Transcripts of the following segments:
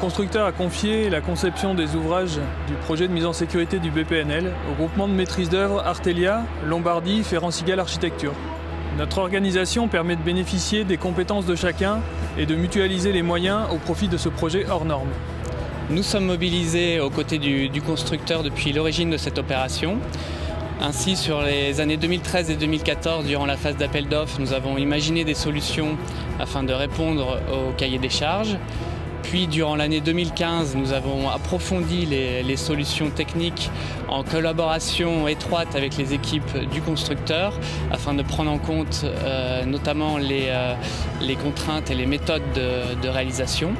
constructeur a confié la conception des ouvrages du projet de mise en sécurité du BPNL au groupement de maîtrise d'œuvre Artelia, Lombardie, Ferrand-Sigal Architecture. Notre organisation permet de bénéficier des compétences de chacun et de mutualiser les moyens au profit de ce projet hors norme. Nous sommes mobilisés aux côtés du constructeur depuis l'origine de cette opération. Ainsi, sur les années 2013 et 2014, durant la phase d'appel d'offres, nous avons imaginé des solutions afin de répondre au cahier des charges. Puis, durant l'année 2015, nous avons approfondi les solutions techniques en collaboration étroite avec les équipes du constructeur afin de prendre en compte notamment les contraintes et les méthodes de réalisation.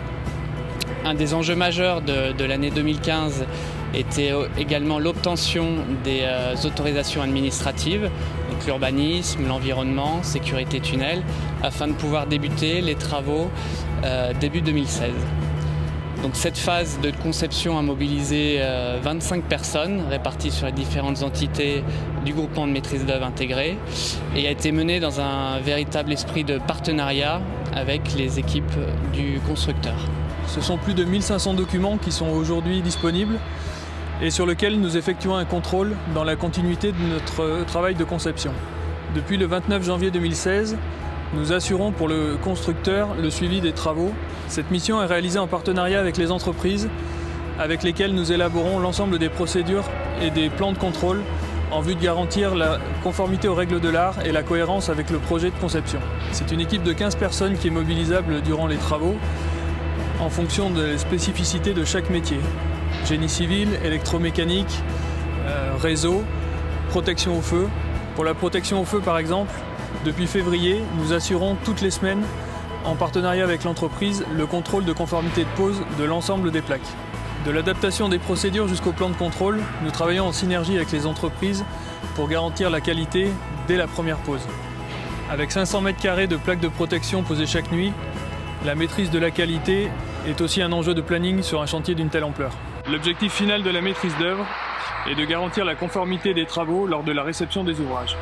Un des enjeux majeurs de l'année 2015 était également l'obtention des autorisations administratives, donc l'urbanisme, l'environnement, sécurité tunnel, afin de pouvoir débuter les travaux début 2016. Donc cette phase de conception a mobilisé 25 personnes réparties sur les différentes entités du groupement de maîtrise d'œuvre intégré et a été menée dans un véritable esprit de partenariat avec les équipes du constructeur. Ce sont plus de 1500 documents qui sont aujourd'hui disponibles et sur lesquels nous effectuons un contrôle dans la continuité de notre travail de conception. Depuis le 29 janvier 2016, nous assurons pour le constructeur le suivi des travaux. Cette mission est réalisée en partenariat avec les entreprises avec lesquelles nous élaborons l'ensemble des procédures et des plans de contrôle en vue de garantir la conformité aux règles de l'art et la cohérence avec le projet de conception. C'est une équipe de 15 personnes qui est mobilisable durant les travaux en fonction des spécificités de chaque métier. Génie civil, électromécanique, réseau, protection au feu. Pour la protection au feu par exemple, depuis février, nous assurons toutes les semaines, en partenariat avec l'entreprise, le contrôle de conformité de pose de l'ensemble des plaques. De l'adaptation des procédures jusqu'au plan de contrôle, nous travaillons en synergie avec les entreprises pour garantir la qualité dès la première pose. Avec 500 m² de plaques de protection posées chaque nuit, la maîtrise de la qualité est aussi un enjeu de planning sur un chantier d'une telle ampleur. L'objectif final de la maîtrise d'œuvre est de garantir la conformité des travaux lors de la réception des ouvrages.